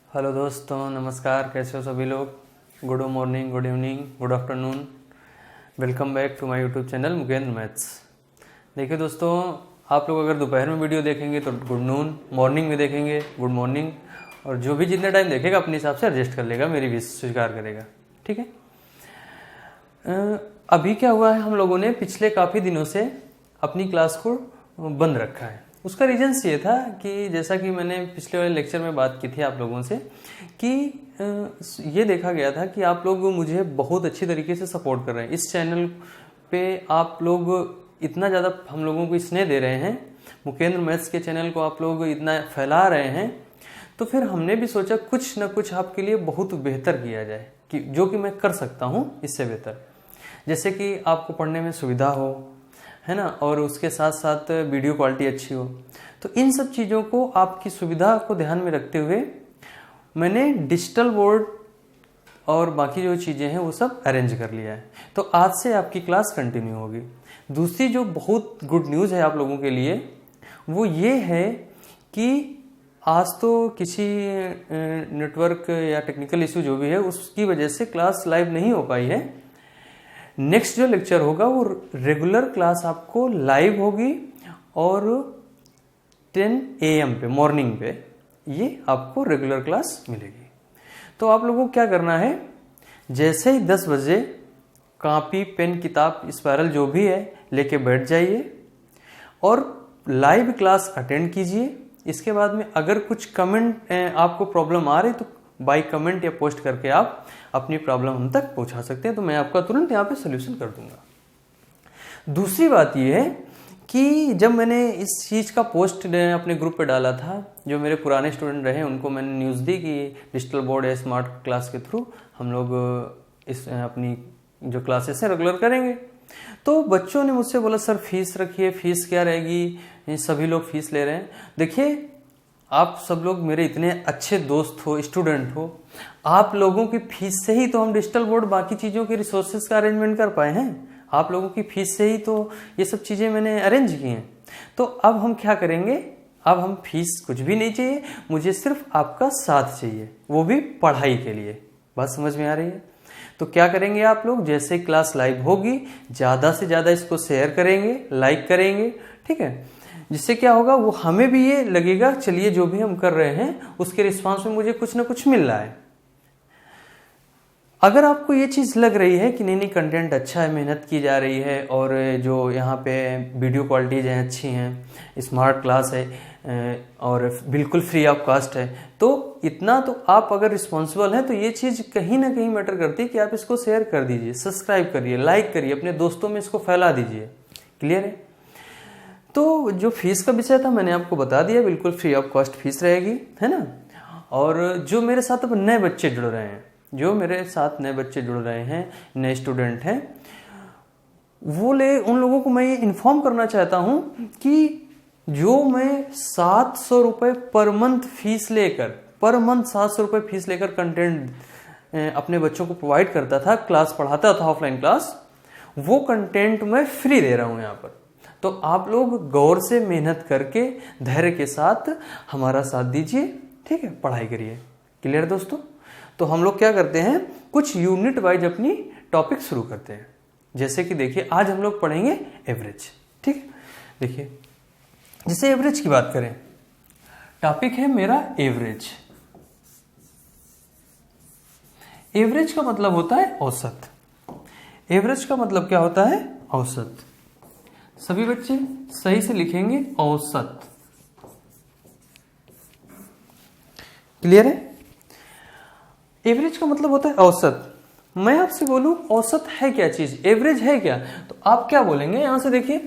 Hello दोस्तों, नमस्कार। कैसे हो सभी लोग? Good morning, good evening, good afternoon. Welcome back to my YouTube channel Mukendra maths. देखिए दोस्तों, आप लोग अगर दोपहर में वीडियो देखेंगे तो गुड नून, मॉर्निंग में देखेंगे गुड मॉर्निंग, और जो भी जितने टाइम देखेगा अपने हिसाब से एडजस्ट कर लेगा, मेरी भी स्वीकार करेगा। ठीक है। अभी क्या हुआ है, हम लोगों ने पिछले काफ़ी दिनों से अपनी क्लास को बंद रखा है। उसका रीजन्स ये था कि जैसा कि मैंने पिछले वाले लेक्चर में बात की थी आप लोगों से कि ये देखा गया था कि आप लोग मुझे बहुत अच्छी तरीके से सपोर्ट कर रहे हैं। इस चैनल पे आप लोग इतना ज़्यादा हम लोगों को स्नेह दे रहे हैं, मुकेंद्र मैथ्स के चैनल को आप लोग इतना फैला रहे हैं, तो फिर हमने भी सोचा कुछ ना कुछ आपके लिए बहुत बेहतर किया जाए, कि जो कि मैं कर सकता हूँ इससे बेहतर। जैसे कि आपको पढ़ने में सुविधा हो, है ना, और उसके साथ साथ वीडियो क्वालिटी अच्छी हो। तो इन सब चीज़ों को, आपकी सुविधा को ध्यान में रखते हुए मैंने डिजिटल बोर्ड और बाकी जो चीज़ें हैं वो सब अरेंज कर लिया है। तो आज से आपकी क्लास कंटिन्यू होगी। दूसरी जो बहुत गुड न्यूज़ है आप लोगों के लिए वो ये है कि आज तो किसी नेटवर्क या टेक्निकल इशू जो भी है उसकी वजह से क्लास लाइव नहीं हो पाई है। नेक्स्ट जो लेक्चर होगा वो रेगुलर क्लास आपको लाइव होगी, और 10 AM पे, मॉर्निंग पे ये आपको रेगुलर क्लास मिलेगी। तो आप लोगों को क्या करना है, जैसे ही 10 बजे कॉपी पेन किताब स्पायरल जो भी है लेके बैठ जाइए और लाइव क्लास अटेंड कीजिए। इसके बाद में अगर कुछ कमेंट आपको प्रॉब्लम आ रही तो बाय कमेंट या पोस्ट करके आप अपनी प्रॉब्लम हम तक पहुंचा सकते हैं, तो मैं आपका तुरंत यहाँ पे सोल्यूशन कर दूंगा। दूसरी बात यह है कि जब मैंने इस चीज़ का पोस्ट अपने ग्रुप पे डाला था, जो मेरे पुराने स्टूडेंट रहे उनको मैंने न्यूज़ दी कि डिजिटल बोर्ड या स्मार्ट क्लास के थ्रू हम लोग इस अपनी जो क्लासेस हैं रेगुलर करेंगे। तो बच्चों ने मुझसे बोला सर फीस रखिए, फीस क्या रहेगी, सभी लोग फीस ले रहे हैं। देखिए, आप सब लोग मेरे इतने अच्छे दोस्त हो, स्टूडेंट हो, आप लोगों की फीस से ही तो हम डिजिटल बोर्ड बाकी चीज़ों के रिसोर्सेज का अरेंजमेंट कर पाए हैं। आप लोगों की फीस से ही तो ये सब चीज़ें मैंने अरेंज की हैं। तो अब हम क्या करेंगे, अब हम फीस कुछ भी नहीं चाहिए, मुझे सिर्फ आपका साथ चाहिए, वो भी पढ़ाई के लिए। बात समझ में आ रही है? तो क्या करेंगे आप लोग, जैसे क्लास लाइव होगी ज़्यादा से ज़्यादा इसको शेयर करेंगे, लाइक करेंगे। ठीक है, जिससे क्या होगा, वो हमें भी ये लगेगा चलिए जो भी हम कर रहे हैं उसके रिस्पांस में मुझे कुछ ना कुछ मिल रहा है। अगर आपको ये चीज़ लग रही है कि नहीं कंटेंट अच्छा है, मेहनत की जा रही है, और जो यहाँ पे वीडियो क्वालिटीज हैं अच्छी हैं, स्मार्ट क्लास है और बिल्कुल फ्री ऑफ कास्ट है, तो इतना तो आप अगर रिस्पॉन्सिबल हैं तो ये चीज़ कहीं ना कहीं मैटर करती है कि आप इसको शेयर कर दीजिए, सब्सक्राइब करिए, लाइक करिए, अपने दोस्तों में इसको फैला दीजिए। क्लियर है? तो जो फीस का विषय था मैंने आपको बता दिया, बिल्कुल फ्री ऑफ कॉस्ट फीस रहेगी, है ना। और जो मेरे साथ अब नए बच्चे जुड़ रहे हैं, जो मेरे साथ नए बच्चे जुड़ रहे हैं, नए स्टूडेंट हैं, उन लोगों को मैं ये इन्फॉर्म करना चाहता हूं कि जो मैं 700 रुपये पर मंथ फीस लेकर, पर मंथ 700 रुपये फीस लेकर कंटेंट अपने बच्चों को प्रोवाइड करता था, क्लास पढ़ाता था ऑफलाइन क्लास, वो कंटेंट मैं फ्री दे रहा हूं यहाँ पर। तो आप लोग गौर से मेहनत करके धैर्य के साथ हमारा साथ दीजिए। ठीक है, पढ़ाई करिए। क्लियर दोस्तों? तो हम लोग क्या करते हैं, कुछ यूनिट वाइज अपनी टॉपिक शुरू करते हैं। जैसे कि देखिए, आज हम लोग पढ़ेंगे एवरेज। ठीक है, देखिए जैसे एवरेज की बात करें, टॉपिक है मेरा एवरेज। एवरेज का मतलब होता है औसत। एवरेज का मतलब क्या होता है? औसत। सभी बच्चे सही से लिखेंगे औसत। क्लियर है? एवरेज का मतलब होता है औसत। मैं आपसे बोलूं औसत है क्या चीज, एवरेज है क्या, तो आप क्या बोलेंगे? यहां से देखिए,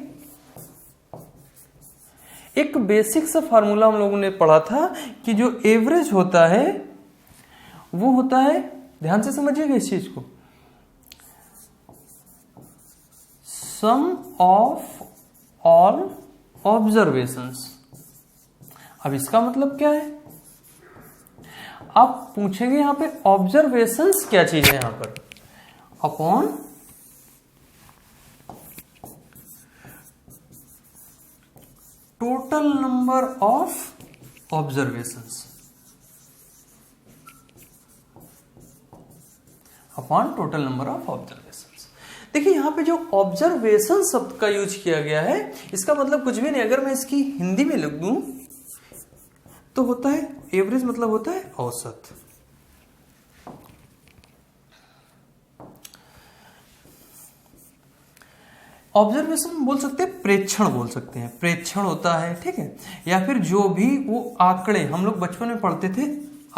एक बेसिक सा फार्मूला हम लोगों ने पढ़ा था कि जो एवरेज होता है वो होता है, ध्यान से समझिएगा इस चीज को, सम ऑफ ऑल ऑब्जर्वेशंस। अब इसका मतलब क्या है, आप पूछेंगे यहां पे ऑब्जर्वेशंस क्या चीज है, यहां पर upon total number of observations. Upon total number of observations. देखिए यहाँ पे जो ऑब्जर्वेशन शब्द का यूज किया गया है इसका मतलब कुछ भी नहीं, अगर मैं इसकी हिंदी में लिख दूं तो होता है एवरेज, मतलब होता है औसत। ऑब्जर्वेशन बोल सकते हैं, प्रेक्षण बोल सकते हैं, प्रेक्षण होता है, ठीक है। या फिर जो भी वो आंकड़े हम लोग बचपन में पढ़ते थे,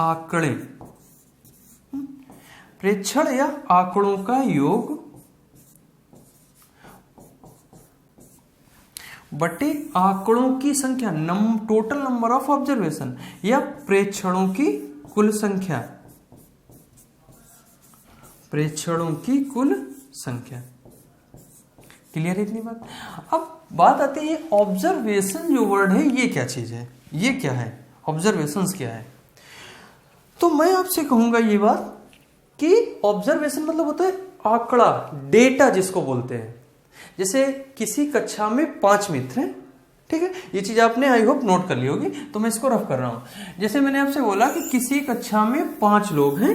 आंकड़े, प्रेक्षण या आंकड़ों का योग बटे आंकड़ों की संख्या, टोटल नंबर ऑफ ऑब्जर्वेशन, या प्रेक्षणों की कुल संख्या, प्रेक्षणों की कुल संख्या। क्लियर है इतनी बात? अब बात आती है ऑब्जर्वेशन जो वर्ड है ये क्या चीज है, ये क्या है, ऑब्जर्वेशंस क्या है। तो मैं आपसे कहूंगा ये बात कि ऑब्जर्वेशन मतलब होता है आंकड़ा, डेटा जिसको बोलते हैं। जैसे किसी कक्षा में 5 मित्र हैं, ठीक है, ये चीज आपने आई होप नोट कर ली होगी, तो मैं इसको रफ कर रहा हूं। जैसे मैंने आपसे बोला कि किसी कक्षा में 5 लोग हैं,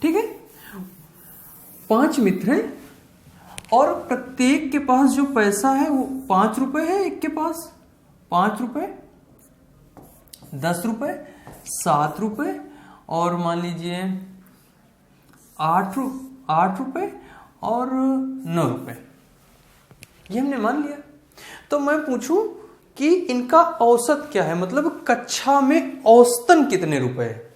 ठीक है, 5 मित्र हैं और प्रत्येक के पास जो पैसा है वो 5 रुपए है, एक के पास 5 रुपए, 10 रुपए, 7 रुपए और मान लीजिए 8 रुपए और 9 रुपए, ये हमने मान लिया। तो मैं पूछूं कि इनका औसत क्या है, मतलब कक्षा में औसतन कितने रुपए है,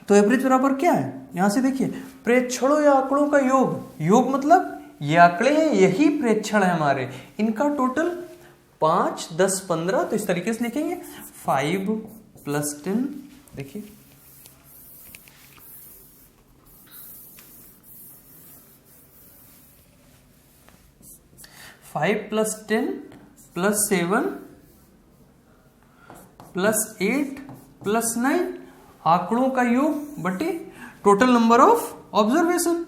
तो एवरेज बराबर क्या है, यहां से देखिए प्रेक्षणों या आंकड़ों का योग, योग मतलब ये आंकड़े हैं, यही प्रेक्षण है हमारे, इनका टोटल 5, 10, 15, तो इस तरीके से लिखेंगे 5 + 10, देखिए 5 + 10 + 7 + 8 + 9, आंकड़ों का योग बटे टोटल नंबर ऑफ ऑब्जर्वेशन।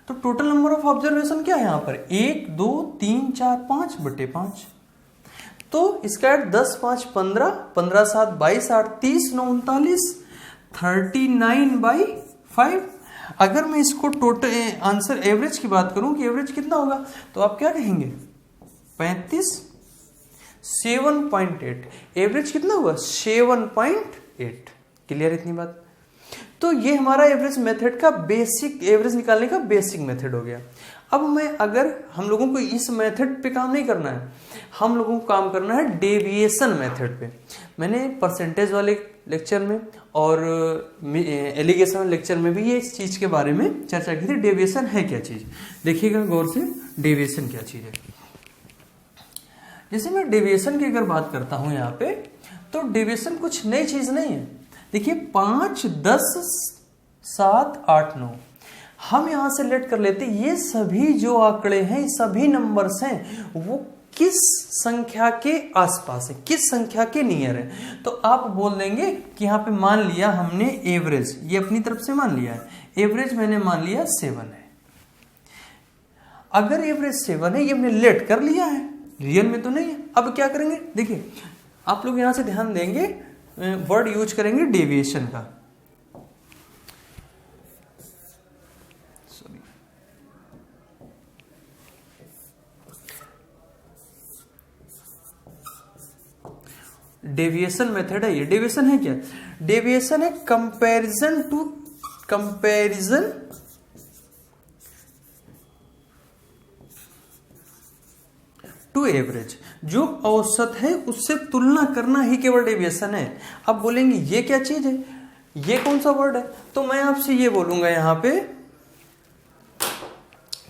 तो टोटल नंबर ऑफ ऑब्जर्वेशन क्या है यहाँ पर, 1, 2, 3, 4, 5 बटे 5। तो इसका 10, 5, 15, 15, 7, 22, 8, 30, 9, 39, 39/5। अगर मैं इसको टोटल आंसर एवरेज की बात करूं कि एवरेज कितना होगा, तो आप क्या कहेंगे 35, 7.8, एवरेज कितना हुआ 7.8। क्लियर इतनी बात? तो ये हमारा एवरेज मेथड का बेसिक, एवरेज निकालने का बेसिक मेथड हो गया। अब मैं अगर हम लोगों को इस मेथड पे काम नहीं करना है, हम लोगों को काम करना है डेविएशन मेथड पे। मैंने परसेंटेज वाले लेक्चर में और एलिगेशन लेक्चर में भी ये इस चीज के बारे में चर्चा की थी, डेविएशन है क्या चीज। देखिएगा गौर से, डेविएशन क्या चीज है। जैसे मैं डेविएशन की अगर बात करता हूं यहाँ पे, तो डेविएशन कुछ नई चीज नहीं है। देखिए 5, 10, 7, 8, 9 हम यहां से लेट कर लेते, ये सभी जो आंकड़े हैं, सभी नंबर्स हैं, वो किस संख्या के आसपास है, किस संख्या के नियर है। तो आप बोल देंगे कि यहाँ पे मान लिया हमने एवरेज, ये अपनी तरफ से मान लिया है, एवरेज मैंने मान लिया 7 है। अगर एवरेज 7 है, ये हमने लेट कर लिया है, रियल में तो नहीं है। अब क्या करेंगे, देखिए आप लोग यहां से ध्यान देंगे, वर्ड यूज करेंगे डेविएशन का। डेविएशन मेथड है ये। डेविएशन है क्या, डेविएशन है कंपैरिजन टू एवरेज, जो औसत है उससे तुलना करना ही केवल डेविएशन है। अब बोलेंगे ये क्या चीज है, ये कौन सा वर्ड है, तो मैं आपसे ये बोलूंगा, यहां पे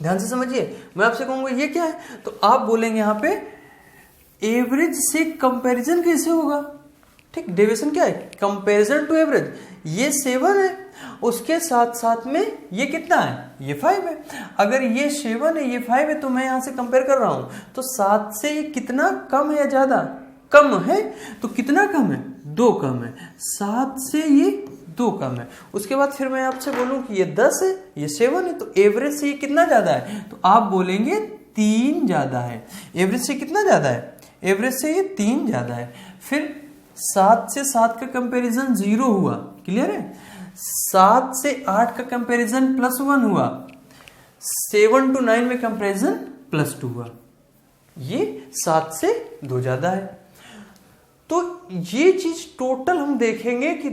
ध्यान से समझिए, मैं आपसे कहूंगा ये क्या है, तो आप बोलेंगे यहां पे एवरेज से कंपैरिजन कैसे होगा। ठीक, डेविएशन क्या है, कंपैरिजन टू एवरेज। ये 7 है, उसके साथ साथ में ये कितना है, ये 5 है। अगर ये 7 है, ये 5 है, तो मैं यहां से कंपेयर कर रहा हूं, तो 7 से ये कितना कम है या ज्यादा, कम है। तो कितना कम है, 2 कम है। 7 से ये 2 कम है। उसके बाद फिर मैं आपसे बोलूं कि ये 10 है, ये 7 है, तो एवरेज से ये कितना ज्यादा है, तो आप बोलेंगे 3 ज्यादा है। एवरेज से कितना ज्यादा है, एवरेज से ये 3 ज्यादा है। फिर 7 से 7 का कंपैरिजन 0 हुआ, क्लियर है। 7 से 8 का कंपैरिजन +1 हुआ, 7 to 9 में कंपैरिजन +2 हुआ। ये 7 से 2 ज्यादा है। तो ये चीज टोटल हम देखेंगे कि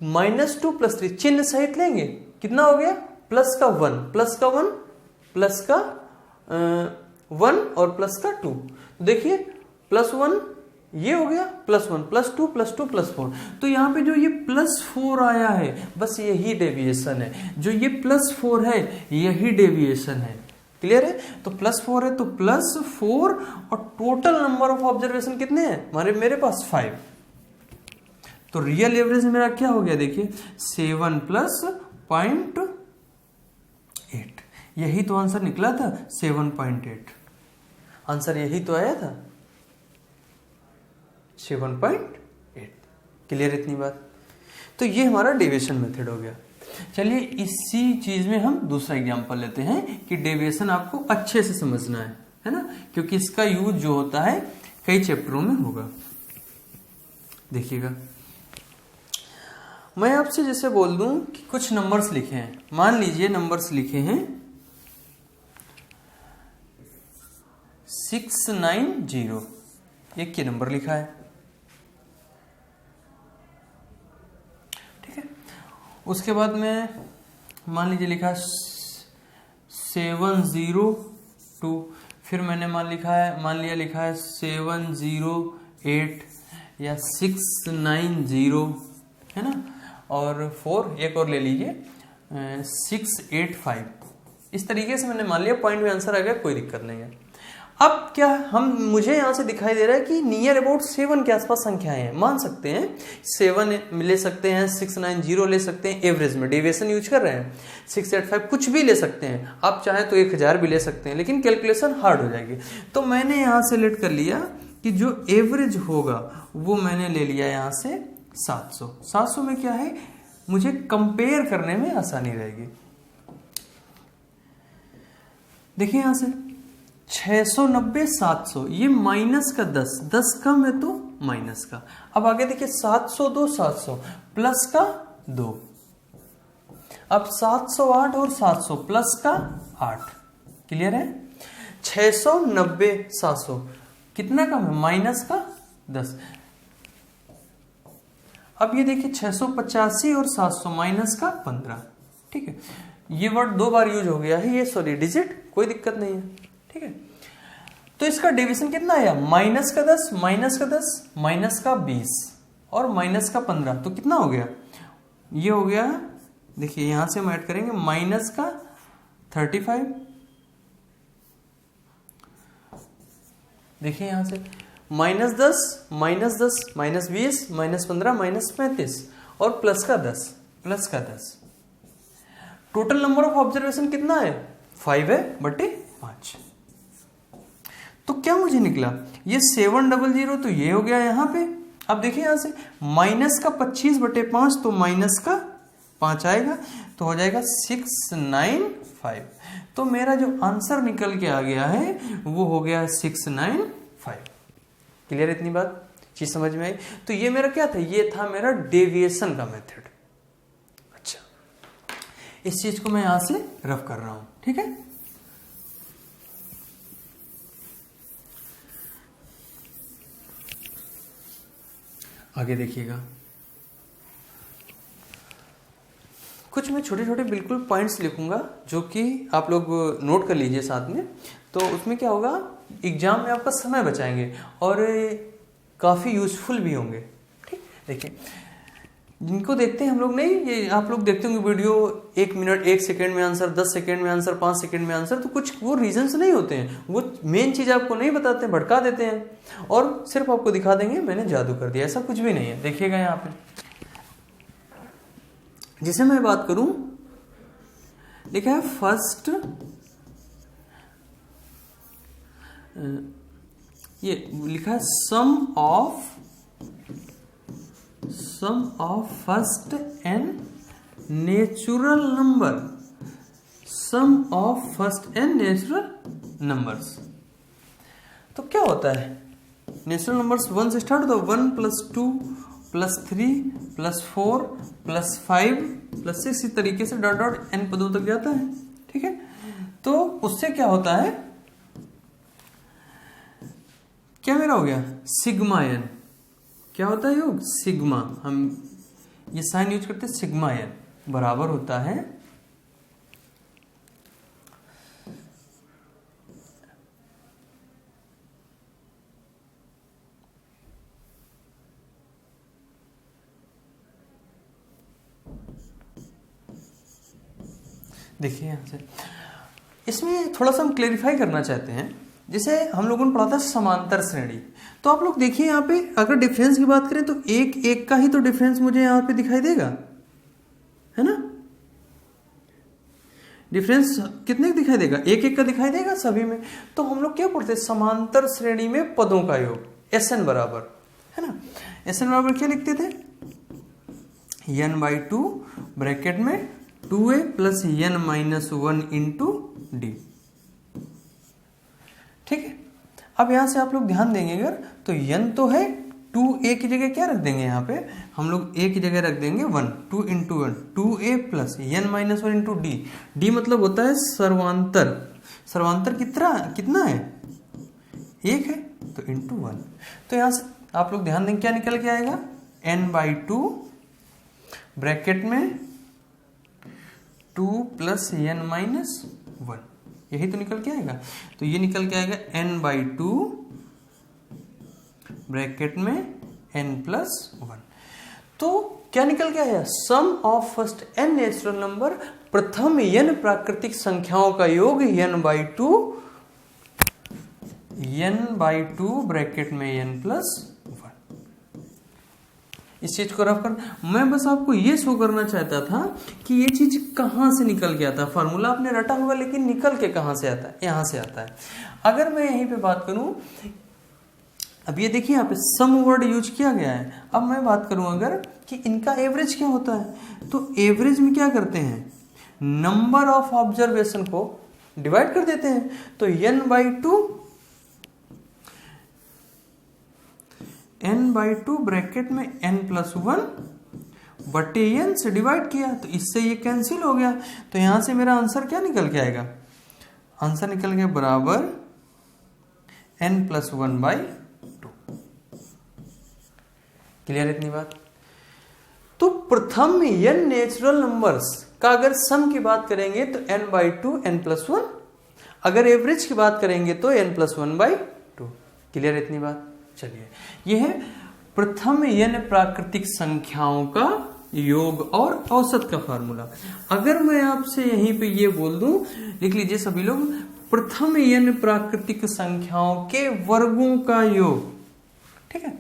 -2 + 3 चिन्ह सहित लेंगे, कितना हो गया, प्लस का 1 प्लस का 1 प्लस का 1 और प्लस का 2। तो देखिए +1 ये हो गया, +1 +2 +2 +4। तो यहाँ पे जो ये +4 आया है, बस यही डेविएशन है। जो ये +4 है यही डेविएशन है। क्लियर है? तो +4 है तो +4 और टोटल नंबर ऑफ ऑब्जर्वेशन कितने हैं मेरे पास 5। तो रियल एवरेज मेरा क्या हो गया, देखिए 7 + 0.8। यही तो आंसर निकला था, 7.8। आंसर यही तो आया था, 7.8। क्लियर इतनी बात? तो ये हमारा डेविएशन मेथड हो गया। चलिए इसी चीज में हम दूसरा एग्जांपल लेते हैं कि डेविएशन आपको अच्छे से समझना है ना, क्योंकि इसका यूज जो होता है कई चैप्टरों में होगा। देखिएगा, मैं आपसे जैसे बोल दूं कि कुछ नंबर्स लिखे हैं, मान लीजिए नंबर्स लिखे हैं 690, एक ये नंबर लिखा है, ठीक है। उसके बाद में मान लीजिए लिखा 702, फिर मैंने मान लिया लिखा है 708 या 690, है ना। और 4 एक और ले लीजिए 685। इस तरीके से मैंने मान लिया, पॉइंट में आंसर आ गया, कोई दिक्कत नहीं है। अब क्या मुझे यहां से दिखाई दे रहा है कि नियर अबाउट 7 के आसपास संख्याएं हैं, मान सकते हैं 7 ले सकते हैं, 690 ले सकते हैं, एवरेज में डेविएशन यूज कर रहे हैं, 685 कुछ भी ले सकते हैं, आप चाहें तो 1000 भी ले सकते हैं, लेकिन कैलकुलेशन हार्ड हो जाएगी। तो मैंने यहां से सेलेक्ट कर लिया कि जो एवरेज होगा वो मैंने ले लिया यहां से 700। 700 में क्या है, मुझे कंपेयर करने में आसानी रहेगी। देखिए यहां से 690 700, ये माइनस का 10 कम है तो माइनस का। अब आगे देखिए 702 700 प्लस का 2। अब 708 और 700 प्लस का 8। क्लियर है? 690 700 कितना कम है, माइनस का 10। अब ये देखिए 685 और 700 माइनस का 15। ठीक है, ये वर्ड 2 बार यूज हो गया है, ये सॉरी डिजिट, कोई दिक्कत नहीं है। ठीक है, तो इसका डेविएशन कितना आया, माइनस का 10 माइनस का 10 माइनस का 20 और माइनस का 15। तो कितना हो गया, ये हो गया, देखिए यहां से हम ऐड करेंगे माइनस का 35। देखिए यहां से minus 10 minus 10 minus 20 minus 15 minus 35 और प्लस का 10। टोटल नंबर ऑफ ऑब्जर्वेशन कितना है, 5 है बटे 5। तो क्या मुझे निकला, ये 700, तो ये हो गया यहां पे। अब देखिए यहां से माइनस का 25 बटे 5, तो माइनस का 5 आएगा, तो हो जाएगा 695। तो मेरा जो आंसर निकल के आ गया है वो हो गया 695। क्लियर इतनी बात, चीज समझ में आई? तो ये मेरा क्या था, ये था मेरा डेविएशन का मेथड। अच्छा, इस चीज को मैं यहां से रफ कर रहा हूं, ठीक है। आगे देखिएगा, कुछ मैं छोटे छोटे बिल्कुल पॉइंट्स लिखूंगा जो कि आप लोग नोट कर लीजिए साथ में। तो उसमें क्या होगा, एग्जाम में आपका समय बचाएंगे और काफ़ी यूजफुल भी होंगे। ठीक, देखिए जिनको देखते हैं हम लोग, नहीं ये आप लोग देखते होंगे वीडियो, 1 मिनट 1 सेकेंड में आंसर, 10 सेकेंड में आंसर, 5 सेकेंड में आंसर, तो कुछ वो रीजंस नहीं होते हैं, वो मेन चीज़ आपको नहीं बताते, भड़का देते हैं और सिर्फ आपको दिखा देंगे मैंने जादू कर दिया। ऐसा कुछ भी नहीं है। देखिएगा यहाँ पे, जिसे मैं बात करूं, लिखा है फर्स्ट, ये लिखा है sum of first N natural number, sum of first N natural numbers. तो क्या होता है, नेचुरल नंबर्स 1 से स्टार्ट होता है, 1 + 2 +3 +4 +5 +6 इस तरीके से डॉट डॉट n पदों तक जाता है। ठीक है, तो उससे क्या होता है, क्या मेरा हो गया सिग्मा n, क्या होता है योग सिग्मा, हम ये साइन यूज करते हैं, सिग्मा n बराबर होता है देखिए यहां से, इसमें थोड़ा सा हम क्लेरिफाई करना चाहते हैं। जैसे हम लोगों ने पढ़ा था समांतर श्रेणी, तो आप लोग देखिए यहाँ पे अगर डिफरेंस की बात करें तो एक एक का ही तो डिफरेंस मुझे यहाँ पे दिखाई देगा, है ना। डिफरेंस कितने दिखाई देगा, एक एक का दिखाई देगा सभी में। तो हम लोग क्या पढ़ते हैं, समांतर श्रेणी में पदों का योग Sn बराबर, है ना। Sn बराबर क्या लिखते थे, n/2 ब्रैकेट में 2a + n-1 इंटू डी। ठीक है, अब यहां से आप लोग ध्यान देंगे अगर तो n तो है, 2a की जगह क्या रख देंगे, यहाँ पे हम लोग a की जगह रख देंगे 1, 2 into 1 2a + n-1 into D. D मतलब होता है सर्वांतर, सर्वांतर कितना है, एक है, तो इंटू 1। तो यहां से आप लोग ध्यान देंगे क्या निकल के आएगा, n/2 ब्रैकेट में 2 + n-1, यही तो निकल के आएगा। तो ये निकल के आएगा n/2 ब्रैकेट में n+1। तो क्या निकल के आया, sum of first n natural number, प्रथम n प्राकृतिक संख्याओं का योग n/2 ब्रैकेट में n+1। इस चीज को रफ कर, मैं बस आपको ये शो करना चाहता था कि ये चीज कहां से निकल के आता है। फार्मूला आपने रटा होगा लेकिन निकल के कहां से आता है, यहां से आता है। अगर मैं यहीं पे बात करूं, अब ये देखिए यहाँ पे सम वर्ड यूज किया गया है। अब मैं बात करूं अगर कि इनका एवरेज क्या होता है, तो एवरेज में क्या करते हैं, नंबर ऑफ ऑब्जर्वेशन को डिवाइड कर देते हैं। तो n/2 ब्रैकेट में n+1 बटे n से डिवाइड किया, तो इससे ये कैंसिल हो गया। तो यहां से मेरा आंसर क्या निकल के आएगा, आंसर निकल गया बराबर n+1/2। क्लियर है इतनी बात। तो प्रथम n नेचुरल नंबर्स का अगर सम की बात करेंगे तो n/2 n+1, अगर एवरेज की बात करेंगे तो n+1/2। क्लियर है इतनी बात। चलिए, यह है प्रथम n प्राकृतिक संख्याओं का योग और औसत का फार्मूला। अगर मैं आपसे यहीं पे ये बोल दूं, लिख लीजिए सभी लोग, प्रथम n प्राकृतिक संख्याओं के वर्गों का योग, ठीक है,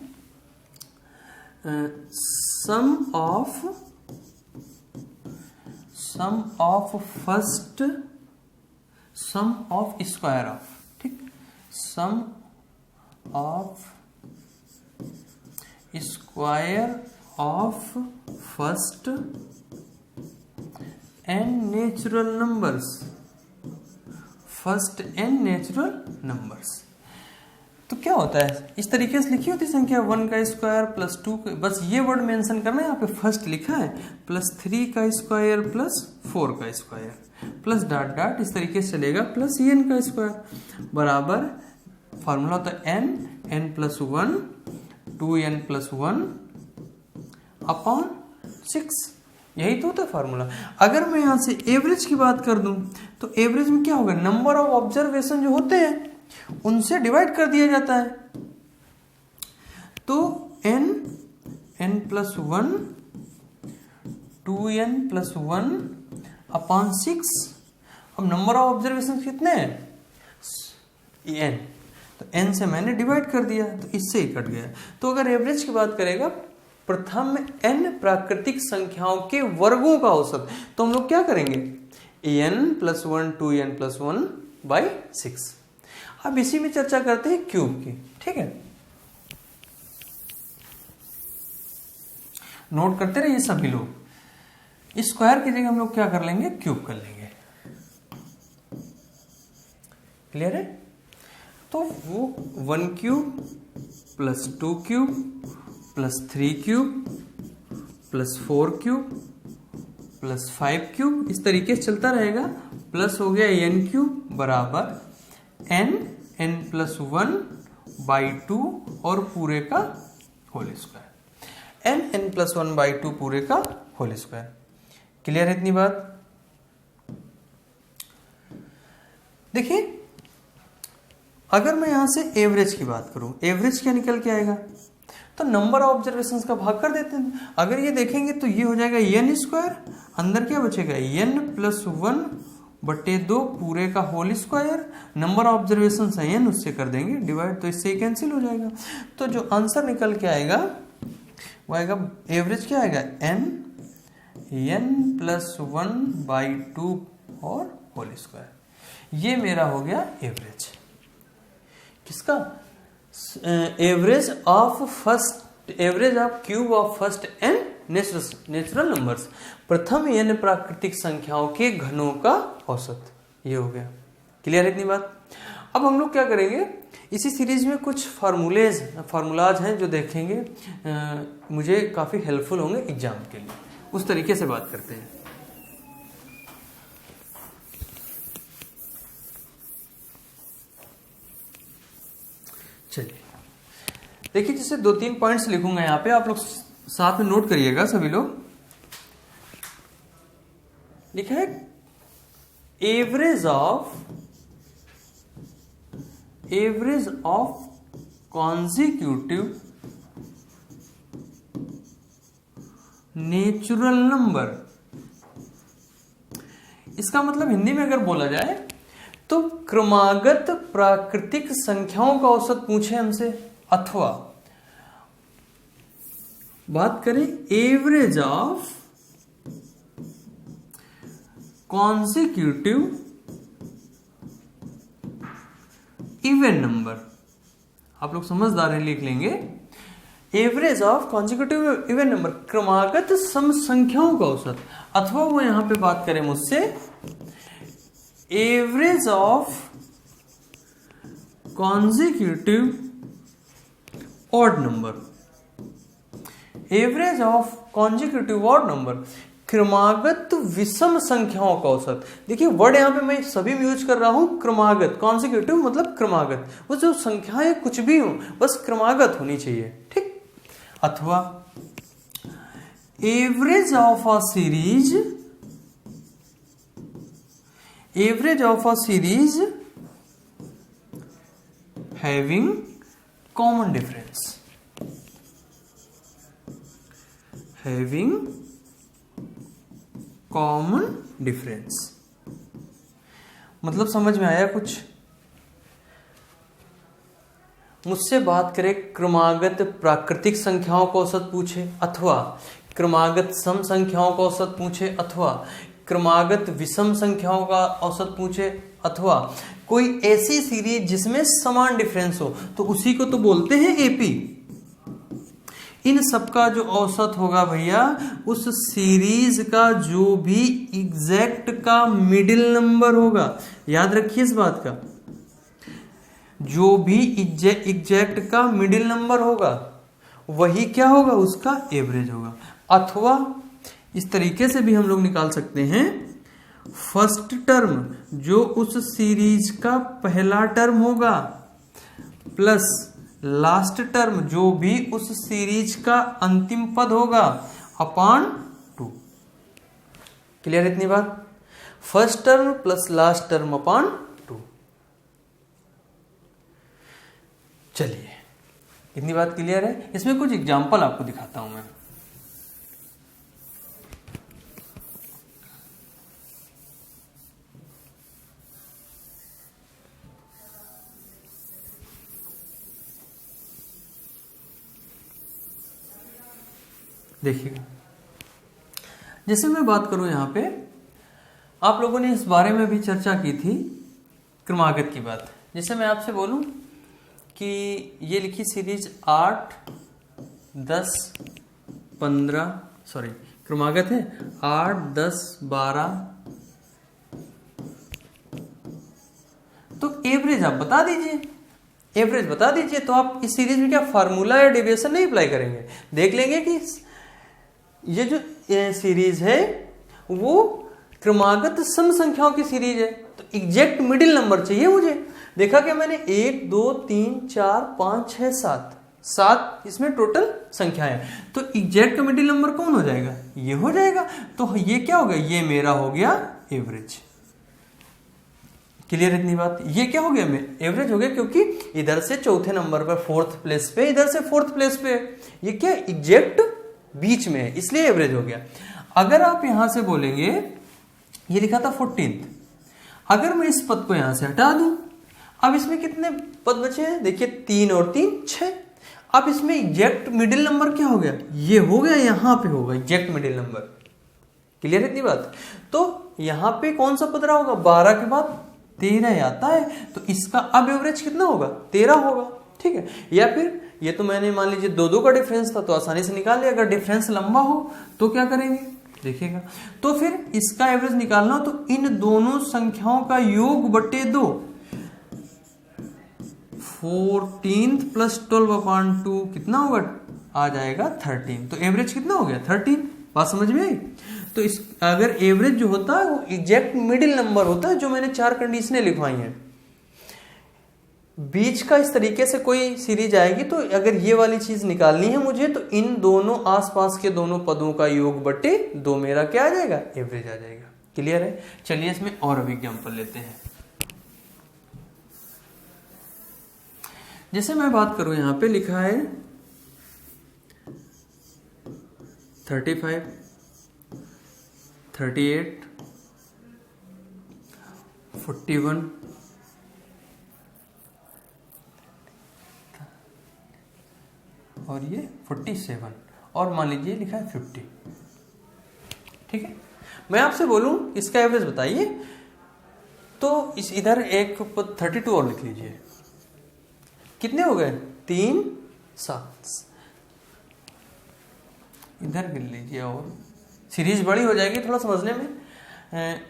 सम ऑफ स्क्वायर ऑफ, ठीक, sum of square of first n natural numbers. तो क्या होता है, इस तरीके से लिखी होती संख्या 1 का स्क्वायर प्लस 2, बस ये वर्ड मेंशन करना है, यहाँ पे फर्स्ट लिखा है, प्लस 3 का स्क्वायर प्लस 4 का स्क्वायर प्लस डॉट डॉट, इस तरीके से चलेगा, प्लस n का स्क्वायर बराबर, फॉर्मूला होता है n+1 2n+1 अपॉन 6, यही तो होता है फार्मूला। अगर मैं यहां से एवरेज की बात कर दूं तो एवरेज में क्या होगा, नंबर ऑफ ऑब्जर्वेशन जो होते हैं उनसे डिवाइड कर दिया जाता है। तो n+1 2n+1 अपॉन 6। अब नंबर ऑफ ऑब्जर्वेशन कितने हैं, n, तो n से मैंने डिवाइड कर दिया, तो इससे ही कट गया। तो अगर एवरेज की बात करेगा, प्रथम n प्राकृतिक संख्याओं के वर्गों का औसत, तो हम लोग क्या करेंगे, n+1 2n+1/6। अब इसी में चर्चा करते हैं क्यूब की, ठीक है, नोट करते रहिए सभी लोग। स्क्वायर की जगह हम लोग क्या कर लेंगे, क्यूब कर लेंगे। क्लियर है। तो वो 1³ + 2³ plus 3 cube plus 4 cube plus 5 cube, इस तरीके से चलता रहेगा। प्लस हो गया n क्यूब बराबर n प्लस 1/2 और पूरे का होल स्क्वायर, n प्लस 1/2 पूरे का होल स्क्वायर। क्लियर है इतनी बात? देखिए, अगर मैं यहां से एवरेज की बात करूं, एवरेज क्या निकल के आएगा? तो नंबर ऑफ ऑब्जर्वेशंस का भाग कर देते हैं। अगर ये देखेंगे तो ये हो जाएगा n स्क्वायर, अंदर क्या बचेगा n प्लस 1/2 पूरे का whole square, number of observations है n, उससे कर देंगे डिवाइड, तो इससे कैंसिल हो जाएगा। तो जो आंसर निकल के आएगा वो आएगा, एवरेज क्या आएगा, n प्लस 1/2 और होल स्क्वायर। ये मेरा हो गया एवरेज। किसका? Average of cube of first n natural numbers, प्रथम n प्राकृतिक संख्याओं के घनों का औसत। ये हो गया। क्लियर है इतनी बात? अब हम लोग क्या करेंगे, इसी सीरीज में कुछ फार्मूलाज हैं जो देखेंगे, मुझे काफी हेल्पफुल होंगे एग्जाम के लिए। उस तरीके से बात करते हैं। चलिए देखिए, जैसे 2-3 पॉइंट्स लिखूंगा यहाँ पे, आप लोग साथ में नोट करिएगा सभी लोग। लिखा है average of consecutive natural number. इसका मतलब हिंदी में अगर बोला जाए तो क्रमागत प्राकृतिक संख्याओं का औसत पूछे हमसे, अथवा बात करें average of consecutive even number. आप लोग समझदार हैं, लिख लेंगे average of consecutive even number, क्रमागत सम संख्याओं का औसत, अथवा वो यहां पे बात करें मुझसे average of consecutive odd number. Average of consecutive odd number, क्रमागत विषम संख्याओं का औसत। देखिए वर्ड यहां पे मैं सभी में यूज कर रहा हूं, क्रमागत, कॉन्जिक्यूटिव मतलब क्रमागत, वो जो संख्याएं कुछ भी हो बस क्रमागत होनी चाहिए, ठीक। अथवा average of a series, average of a series having common difference, having common difference. मतलब समझ में आया कुछ? मुझसे बात करें क्रमागत प्राकृतिक संख्याओं का औसत पूछे, अथवा क्रमागत सम संख्याओं का औसत पूछे, अथवा क्रमागत विषम संख्याओं का औसत पूछे, अथवा कोई ऐसी सीरीज जिसमें समान डिफरेंस हो, तो उसी को तो बोलते हैं एपी। इन सबका जो औसत होगा भैया, उस सीरीज का जो भी एग्जैक्ट का मिडिल नंबर होगा, याद रखिए इस बात का, जो भी एग्जैक्ट का मिडिल नंबर होगा वही क्या होगा, उसका एवरेज होगा। अथवा इस तरीके से भी हम लोग निकाल सकते हैं, फर्स्ट टर्म जो उस सीरीज का पहला टर्म होगा प्लस लास्ट टर्म जो भी उस सीरीज का अंतिम पद होगा अपॉन 2। क्लियर है इतनी बात? First term plus last term upon 2। चलिए इतनी बात क्लियर है। इसमें कुछ एग्जांपल आपको दिखाता हूं मैं। देखिएगा, जैसे मैं बात करूं यहां पे, आप लोगों ने इस बारे में भी चर्चा की थी क्रमागत की बात। जैसे मैं आपसे बोलूं कि ये लिखी सीरीज 8, 10, 15, सॉरी क्रमागत है 8, 10, 12, तो एवरेज आप बता दीजिए। एवरेज बता दीजिए। तो आप इस सीरीज में क्या फार्मूला या डेविएशन नहीं अप्लाई करेंगे, देख लेंगे कि ये जो सीरीज है वो क्रमागत सम संख्याओं की सीरीज है, तो एग्जैक्ट मिडिल नंबर चाहिए मुझे। देखा क्या मैंने, 1 2 3 4 5 6 7 7 इसमें टोटल संख्याएं हैं, तो एग्जैक्ट का मिडिल नंबर कौन हो जाएगा, ये हो जाएगा। तो ये क्या हो गया, ये मेरा हो गया एवरेज। क्लियर इतनी बात, ये क्या हो गया, मैं एवरेज हो गया, क्योंकि इधर से चौथे नंबर पर फोर्थ प्लेस पे, इधर से फोर्थ प्लेस पे, ये क्या एग्जैक्ट बीच में है, इसलिए एवरेज हो गया। अगर आप यहां से बोलेंगे, ये लिखा था 14th, अगर मैं इस पद को यहां से हटा दूं, अब इसमें कितने पद बचे हैं, देखिए 3 और 3 6। अब इसमें एग्जैक्ट मिडिल नंबर क्या हो गया, ये हो गया, यहां पे होगा एग्जैक्ट मिडिल नंबर। क्लियर इतनी बात, तो यहां पे कौन सा पद रहा होगा, 12 के बाद 13 आता है, तो इसका अब एवरेज कितना होगा, 13 होगा। ठीक है, या फिर ये तो मैंने मान लीजिए 2 का डिफरेंस था, तो आसानी से निकाल लिया। अगर डिफरेंस लंबा हो तो क्या करेंगे, देखिएगा, तो फिर इसका एवरेज निकालना हो तो इन दोनों संख्याओं का योग बटे 2, 14 प्लस 12/2 कितना होगा, आ जाएगा 13। तो एवरेज कितना हो गया, 13। बात समझ में आई। तो इस अगर एवरेज जो होता है वो एग्जैक्ट मिडिल नंबर होता है, जो मैंने 4 कंडीशनें लिखवाई हैं। बीच का इस तरीके से कोई सीरीज आएगी, तो अगर ये वाली चीज निकालनी है मुझे, तो इन दोनों आसपास के दोनों पदों का योग बटे 2 मेरा क्या आ जाएगा, एवरेज आ जाएगा। क्लियर है, चलिए इसमें और अब एग्जाम्पल लेते हैं। जैसे मैं बात करूं, यहां पे लिखा है 35 38 41 और ये 47 और मान लीजिए लिखा है 50। ठीक है, मैं आपसे बोलूं इसका एवरेज बताइए, तो इस इधर एक 32 और लिख लीजिए, कितने हो गए, 3 7। इधर गिन लीजिए, और सीरीज बड़ी हो जाएगी, थोड़ा समझने में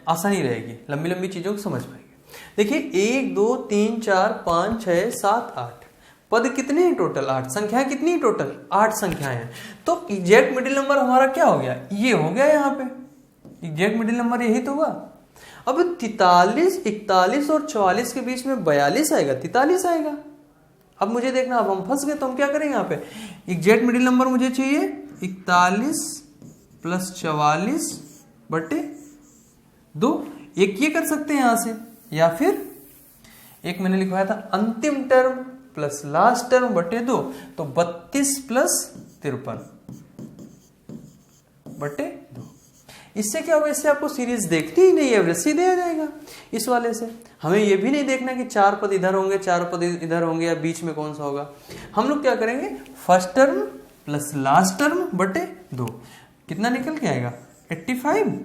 आसानी रहेगी, लंबी लंबी चीजों को समझ पाएंगे। देखिए 1 2 3 4 5 6 7 8 पद कितने हैं टोटल, 8 संख्याएं कितनी टोटल, 8 संख्याएं हैं। तो एग्जैक्ट मिडिल नंबर हमारा क्या हो गया, ये हो गया, यहाँ पे एग्जैक्ट मिडिल नंबर यही तो हुआ। अब 43 41 और 44 के बीच में 42 आएगा, 43 आएगा। अब मुझे देखना, अब हम फंस गए, तो हम क्या करेंगे, यहाँ पे एग्जैक्ट मिडिल नंबर मुझे चाहिए 41 प्लस 44 बटे 2। एक ये कर सकते हैं यहां से, या फिर एक मैंने लिखवाया था अंतिम टर्म प्लस लास्ट टर्म बटे 2, तो 32 प्लस 53 बटे 2। इससे क्या होगा, इससे आपको सीरीज देखती ही नहीं, एवरेज सीधे आ जाएगा। इस वाले से हमें ये भी नहीं देखना कि 4 पद इधर होंगे 4 पद इधर होंगे, या बीच में कौन सा होगा। हम लोग क्या करेंगे, first term plus last term बटे 2, कितना निकल के आएगा, 85,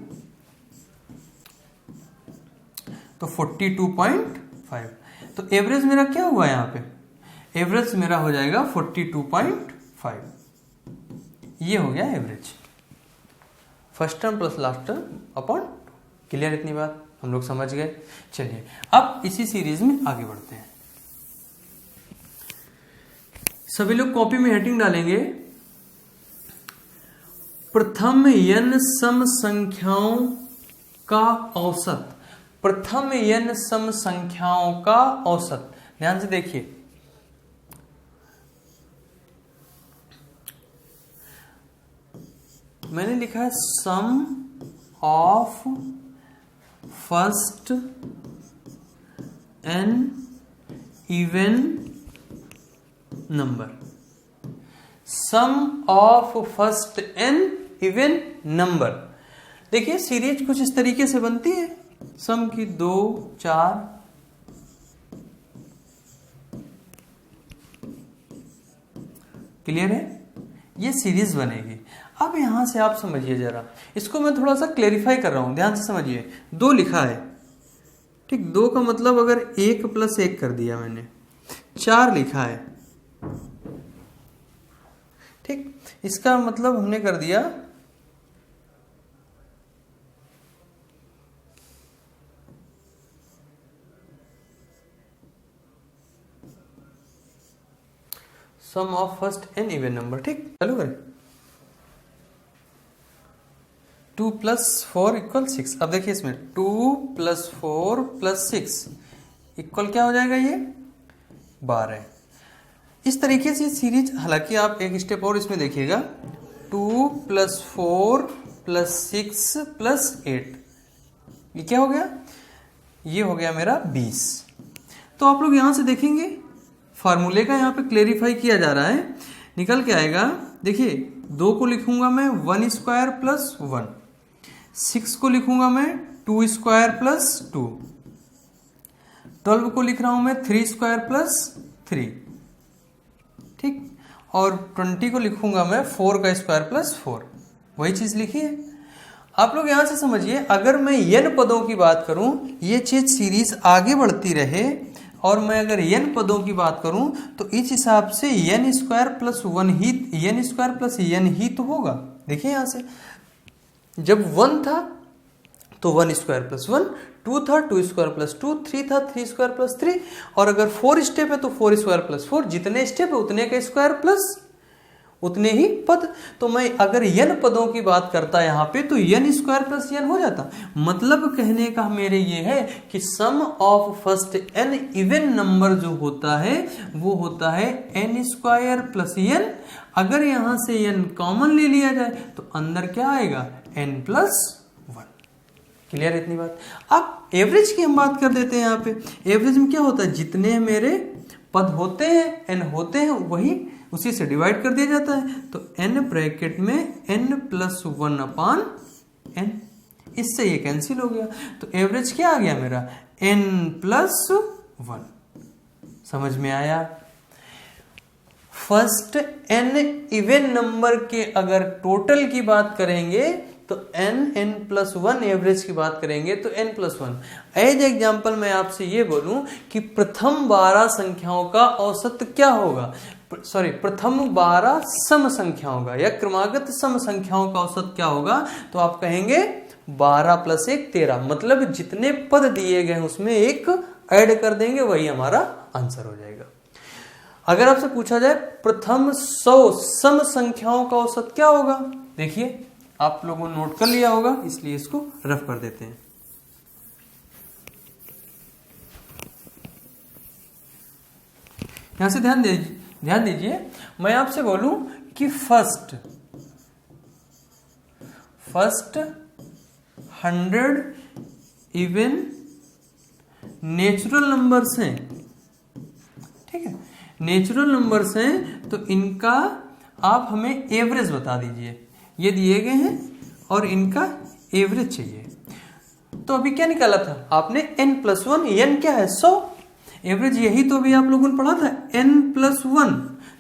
तो 42.5। तो एवरेज मेरा क्या हुआ, यहाँ पे एवरेज मेरा हो जाएगा 42.5। ये हो गया average, first term plus last term upon. Clear इतनी बात, हम लोग समझ गए। चलिए अब इसी सीरीज में आगे बढ़ते हैं। सभी लोग कॉपी में हेडिंग डालेंगे, प्रथम n सम संख्याओं का औसत। प्रथम n सम संख्याओं का औसत, ध्यान से देखिए, मैंने लिखा है sum of first n even number. Sum of first n even number. देखिए सीरीज कुछ इस तरीके से बनती है, सम की 2 4, क्लियर है, ये सीरीज बनेगी। अब यहां से आप समझिए जरा, इसको मैं थोड़ा सा क्लेरिफाई कर रहा हूं, ध्यान से समझिए। 2 लिखा है, ठीक, 2 का मतलब अगर 1 प्लस 1 कर दिया मैंने, 4 लिखा है, ठीक, इसका मतलब हमने कर दिया sum of first N even number. ठीक, चालू करें। 2 + 4 = 6। अब देखिए इसमें 2 + 4 + 6 इक्वल क्या हो जाएगा, ये 12। इस तरीके से सीरीज, हालांकि आप एक स्टेप और इसमें देखिएगा, 2 + 4 + 6 + 8, ये क्या हो गया, ये हो गया मेरा 20। तो आप लोग यहां से देखेंगे फार्मूले का यहाँ पे क्लेरिफाई किया जा रहा है, निकल के आएगा। देखिए 2 को लिखूंगा मैं 1² + 1, 6 को लिखूंगा मैं 2² + 2, 12 को लिख रहा हूं मैं 3² + 3, ठीक, और 20 को लिखूंगा मैं 4² + 4। वही चीज लिखी है। आप लोग यहां से समझिए, अगर मैं n पदों की बात करूं, ये चीज सीरीज आगे बढ़ती रहे, और मैं अगर n पदों की बात करूं तो इस हिसाब से n² + 1 ही, n² + n ही तो होगा। देखिए यहां से जब 1 था तो 1² + 1, 2 था 2² + 2, 3 था 3² + 3, और अगर 4 स्टेप है तो 4² + 4, जितने स्टेप है उतने का स्क्वायर प्लस उतने ही पद। तो मैं अगर n पदों की बात करता यहाँ पे तो n² + n हो जाता। मतलब कहने का मेरे ये है कि sum of first n even number जो होता है वो होता है n² + n। अगर यहां से n कॉमन ले लिया जाए तो अंदर क्या आएगा, n + 1। क्लियर इतनी बात। अब एवरेज की हम बात कर देते हैं। यहाँ पे एवरेज में क्या होता है, जितने मेरे पद होते हैं, n होते हैं, वही उसी से डिवाइड कर दिया जाता है। तो n ब्रैकेट में n + 1/n, इससे ये कैंसिल हो गया। तो एवरेज क्या आ गया मेरा, n + 1। समझ में आया। फर्स्ट n इवन नंबर के अगर टोटल की बात करेंगे तो n + 1, एवरेज की बात करेंगे तो n + 1। एज एग्जाम्पल मैं आपसे ये बोलूं कि प्रथम 12 संख्याओं का औसत क्या होगा, सॉरी प्रथम 12 सम संख्याओं का या क्रमागत सम संख्याओं का औसत क्या होगा, तो आप कहेंगे 12 + 1 13। मतलब जितने पद दिए गए उसमें एक ऐड कर देंगे, वही हमारा आंसर हो जाएगा। अगर आपसे पूछा जाए प्रथम 100 सम संख्याओं का औसत क्या होगा, देखिए आप लोगों ने नोट कर लिया होगा, इसलिए इसको रफ कर देते हैं। यहां से ध्यान दीजिए, मैं आपसे बोलूं कि फर्स्ट 100 इवन नेचुरल नंबर्स हैं, ठीक है, नेचुरल नंबर्स हैं, तो इनका आप हमें एवरेज बता दीजिए। ये दिए गए हैं और इनका एवरेज चाहिए। तो अभी क्या निकाला था आपने, n + 1, n क्या है 100, एवरेज यही तो अभी आप लोगों ने पढ़ा था, n + 1,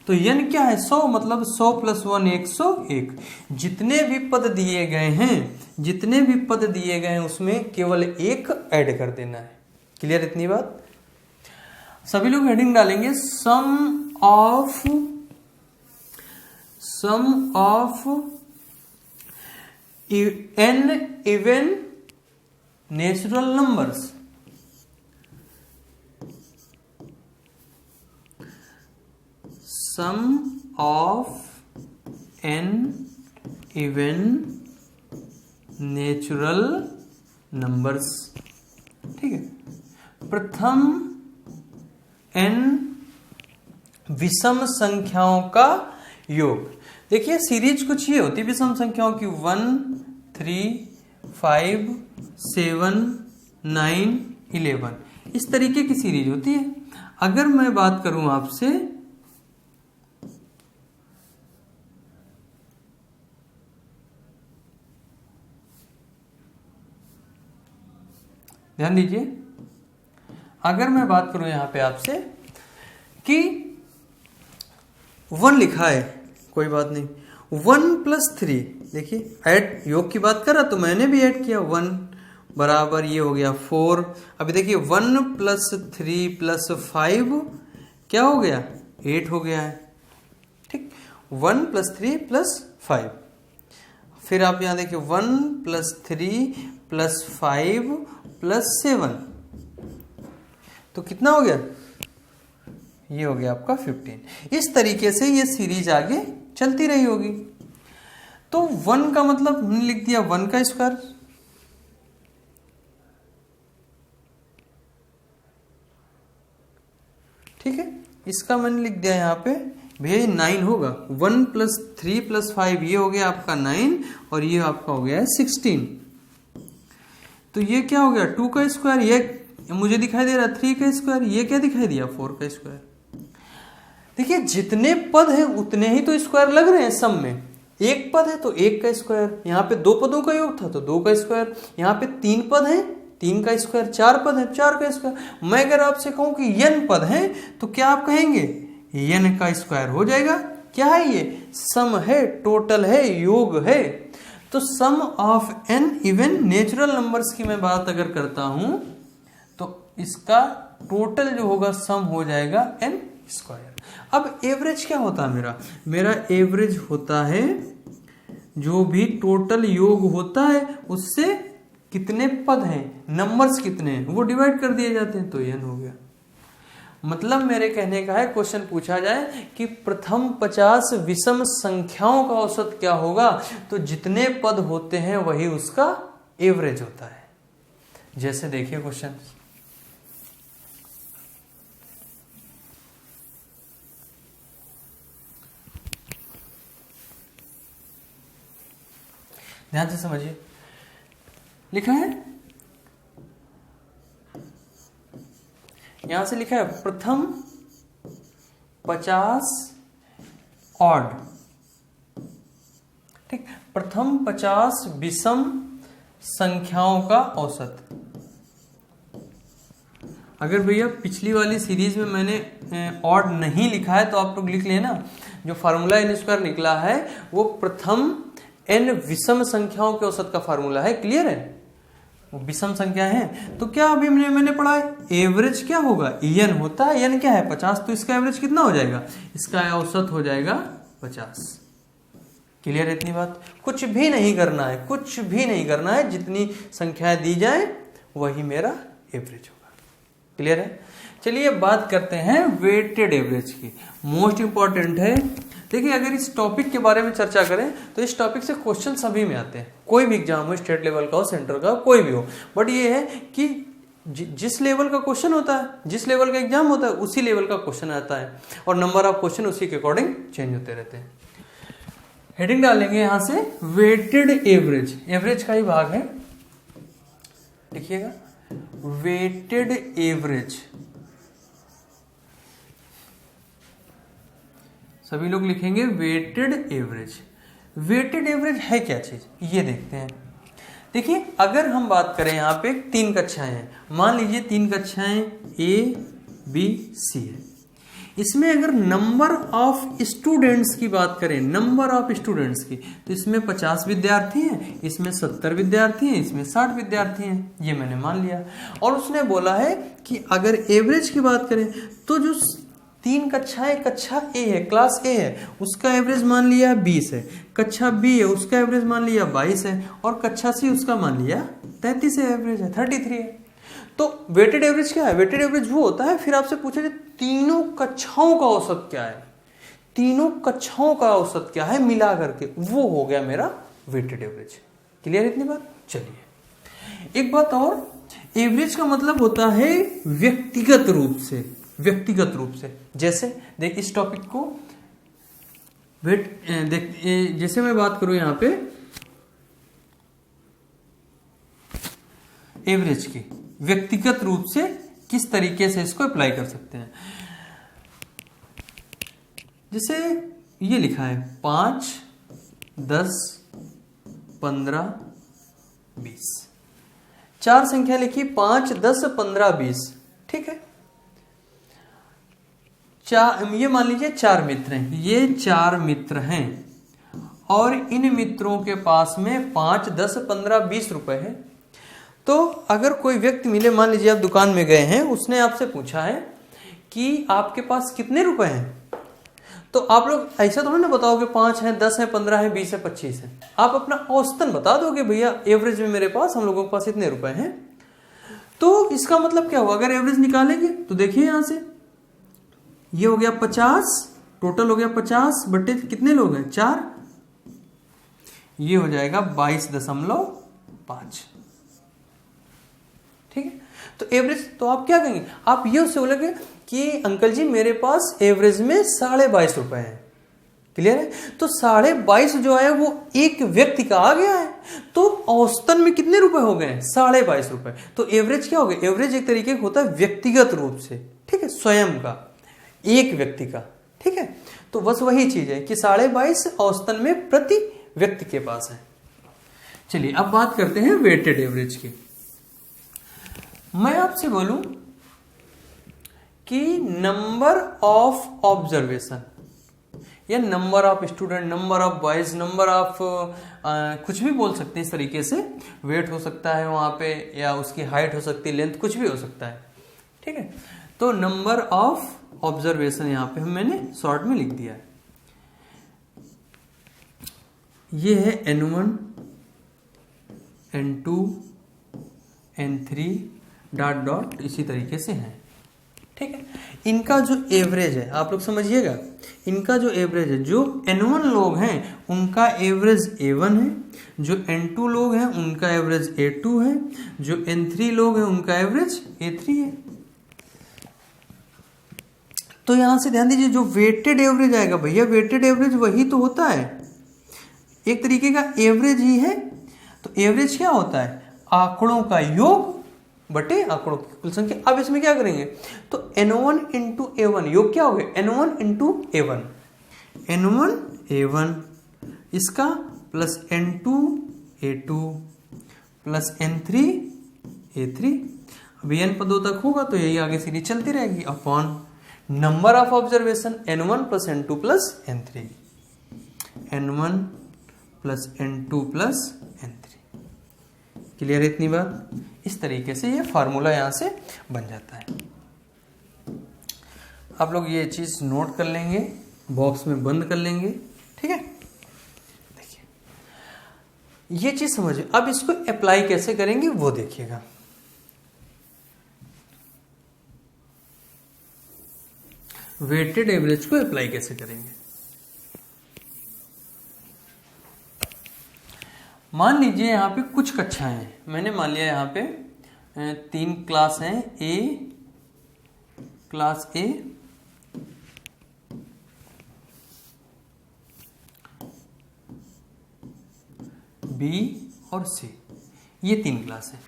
तो n क्या है 100, मतलब 100 + 1 101। जितने भी पद दिए गए हैं उसमें केवल एक ऐड कर देना है। क्लियर इतनी बात। सभी लोग हेडिंग डालेंगे sum of n even natural numbers. Sum of n even natural numbers, ठीक है। प्रथम n विषम संख्याओं का योग। देखिए सीरीज कुछ ये होती है विषम संख्याओं की, 1 3 5 7 9 11, इस तरीके की सीरीज होती है। अगर मैं बात करूं आपसे ध्यान दीजिए, अगर मैं बात करूं यहां पे आपसे कि 1 लिखा है, कोई बात नहीं, 1 + 3, देखिए ऐड योग की बात कर रहा तो मैंने भी ऐड किया, 1 बराबर ये हो गया 4। अभी देखिए 1 + 3 + 5 क्या हो गया, 8 हो गया है, ठीक। 1 + 3 + 5, फिर आप यहां देखिए 1 + 3 + 5 + 7, तो कितना हो गया ये हो गया आपका 15। इस तरीके से ये सीरीज आगे चलती रही होगी। तो 1 का मतलब हमने लिख दिया 1 का स्क्वायर, ठीक है। इसका मैंने लिख दिया यहाँ पे भैया 9 होगा। 1 + 3 + 5 ये हो गया आपका 9 और ये आपका हो गया है 16। तो ये क्या हो गया 2 का स्क्वायर, ये मुझे दिखाई दे रहा है 3 का स्क्वायर, ये क्या दिखाई दिया 4 का स्क्वायर। देखिए जितने पद हैं उतने ही तो स्क्वायर लग रहे हैं सम में। एक पद है तो 1 का स्क्वायर, यहाँ पे 2 पदों का योग था तो 2 का स्क्वायर, यहाँ पे 3 पद हैं 3 का स्क्वायर, 4 पद है 4 का स्क्वायर। मैं अगर आपसे कहूं कि n पद हैं तो क्या आप कहेंगे n का स्क्वायर हो जाएगा। क्या है ये सम है, टोटल है, योग है। तो sum of n even natural numbers की मैं बात अगर करता हूं तो इसका टोटल जो होगा सम हो जाएगा n स्क्वायर। अब एवरेज क्या होता है मेरा एवरेज होता है जो भी टोटल योग होता है उससे कितने पद हैं, नंबर्स कितने हैं, वो डिवाइड कर दिए जाते हैं, तो n हो गया। मतलब मेरे कहने का है क्वेश्चन पूछा जाए कि प्रथम 50 विषम संख्याओं का औसत क्या होगा, तो जितने पद होते हैं वही उसका एवरेज होता है। जैसे देखिए क्वेश्चन, ध्यान से समझिए, लिखा है यहां से लिखा है प्रथम 50 ऑड, ठीक, प्रथम 50 विषम संख्याओं का औसत। अगर भैया पिछली वाली सीरीज में मैंने ऑड नहीं लिखा है तो आप लोग लिख लेना, जो फार्मूला n स्क्वायर निकला है वो प्रथम n विषम संख्याओं के औसत का फार्मूला है। क्लियर है, वो विषम संख्या है। तो क्या अभी मैंने पढ़ा है एवरेज क्या होगा, n होता है, n क्या है 50, तो इसका एवरेज कितना हो जाएगा, इसका औसत हो जाएगा 50। क्लियर है इतनी बात, कुछ भी नहीं करना है, कुछ भी नहीं करना है, जितनी संख्याएं दी जाए वही मेरा एवरेज होगा। क्लियर है। चलिए बात करते हैं वेटेड एवरेज की, मोस्ट इंपॉर्टेंट है। देखिए अगर इस टॉपिक के बारे में चर्चा करें तो इस टॉपिक से क्वेश्चन सभी में आते हैं, कोई भी एग्जाम हो, स्टेट लेवल का हो, सेंटर का, कोई भी हो। बट ये है कि जिस लेवल का क्वेश्चन होता है, जिस लेवल का एग्जाम होता है उसी लेवल का क्वेश्चन आता है और नंबर ऑफ क्वेश्चन उसी के अकॉर्डिंग चेंज होते रहते हैं। हेडिंग डालेंगे यहां से वेटेड एवरेज, एवरेज का ही भाग है, लिखिएगा वेटेड एवरेज। सभी लोग लिखेंगे वेटेड एवरेज। वेटेड एवरेज है क्या चीज, ये देखते हैं। देखिए अगर हम बात करें यहाँ पे 3 कक्षाएं हैं, मान लीजिए 3 कक्षाएं A, B, C है। इसमें अगर नंबर ऑफ स्टूडेंट्स की बात करें, नंबर ऑफ स्टूडेंट्स की, तो इसमें 50 विद्यार्थी हैं, इसमें 70 विद्यार्थी हैं, इसमें 60 विद्यार्थी हैं, ये मैंने मान लिया। और उसने बोला है कि अगर एवरेज की बात करें तो जो 3 कक्षाएं, कक्षा ए है, क्लास ए है, उसका एवरेज मान लिया 20 है, कक्षा बी है उसका एवरेज मान लिया 22 है, और कक्षा सी उसका मान लिया 33 है, एवरेज है 33 है। तो वेटेड एवरेज क्या है, वेटेड एवरेज वो होता है, फिर आपसे पूछा जाए तीनों कक्षाओं का औसत क्या है, तीनों कक्षाओं का औसत क्या है मिला करके, वो हो गया मेरा वेटेड एवरेज। क्लियर इतनी बात। चलिए एक बात और, एवरेज का मतलब होता है व्यक्तिगत रूप से, व्यक्तिगत रूप से। जैसे देख इस टॉपिक को जैसे मैं बात करूं यहां पे एवरेज की, व्यक्तिगत रूप से किस तरीके से इसको अप्लाई कर सकते हैं। जैसे ये लिखा है 5, 10, 15, 20, 4 संख्या लिखी 5, 10, 15, 20, ठीक है। ये मान लीजिए 4 मित्र हैं, ये 4 मित्र हैं और इन मित्रों के पास में 5, 10, 15, 20 रुपए है। तो अगर कोई व्यक्ति मिले, मान लीजिए आप दुकान में गए हैं, उसने आपसे पूछा है कि आपके पास कितने रुपए हैं, तो आप लोग ऐसा थोड़ा ना बताओगे 5 है, 10 है, 15 है, 20 है, 25 है। आप अपना औसतन बता दोगे, भैया एवरेज में मेरे पास, हम लोगों के पास इतने रुपए हैं। तो इसका मतलब क्या हुआ, अगर एवरेज निकालेंगे तो देखिए यहां से ये हो गया 50, टोटल हो गया 50 बटे कितने लोग हैं 4, ये हो जाएगा 22.5। ठीक है, तो एवरेज तो आप क्या कहेंगे, आप ये उससे बोलोगे कि अंकल जी मेरे पास एवरेज में 22.5 रुपए है। क्लियर है, तो 22.5 जो है वो एक व्यक्ति का आ गया है, तो औसतन में कितने रुपए हो गए 22.5 रुपए। तो एवरेज क्या हो गया, एवरेज एक तरीके का होता है व्यक्तिगत रूप से, ठीक है, स्वयं का, एक व्यक्ति का। ठीक है, तो बस वही चीज है कि 22.5 औसतन में प्रति व्यक्ति के पास है। चलिए अब बात करते हैं वेटेड एवरेज की। मैं आपसे बोलूं कि नंबर ऑफ ऑब्जर्वेशन या number of student, number of boys, number of कुछ भी बोल सकते हैं इस तरीके से, वेट हो सकता है वहां पे, या उसकी हाइट हो सकती है, लेंथ, कुछ भी हो सकता है। ठीक है, तो नंबर ऑफ ऑब्जर्वेशन यहां पे मैंने शॉर्ट में लिख दिया है। ये है N1, N2, N3 dot dot इसी तरीके से है। ठीक है, इनका जो एवरेज है आप लोग समझिएगा, इनका जो एवरेज है, जो N1 लोग हैं उनका एवरेज A1 है, जो N2 लोग हैं उनका एवरेज A2 है, जो N3 लोग हैं उनका एवरेज A3 है। तो यहां से ध्यान दीजिए, जो वेटेड एवरेज आएगा भैया, वेटेड एवरेज वही तो होता है, एक तरीके का एवरेज ही है। तो एवरेज क्या होता है, आंकड़ों का योग बटे आंकड़ों की कुल संख्या। अब इसमें क्या करेंगे, तो N1 इंटू A1 योग क्या हो गया, N1 into A1, N1 A1 इसका plus N2 A2 plus N3 A3। अभी n पदों तक होगा तो यही आगे सीरीज चलती रहेगी, upon number of observation N1 plus N2 plus N3, N1 plus N2 plus N3। Clear है इतनी बात। इस तरीके से ये फार्मूला यहां से बन जाता है। आप लोग ये चीज नोट कर लेंगे, बॉक्स में बंद कर लेंगे। ठीक है, देखिए ये चीज समझिए। अब इसको अप्लाई कैसे करेंगे वो देखिएगा। वेटेड एवरेज को अप्लाई कैसे करेंगे, मान लीजिए यहां पे कुछ कक्षाएं हैं, मैंने मान लिया यहां पे 3 क्लास हैं, क्लास ए, बी और सी, ये 3 क्लास है।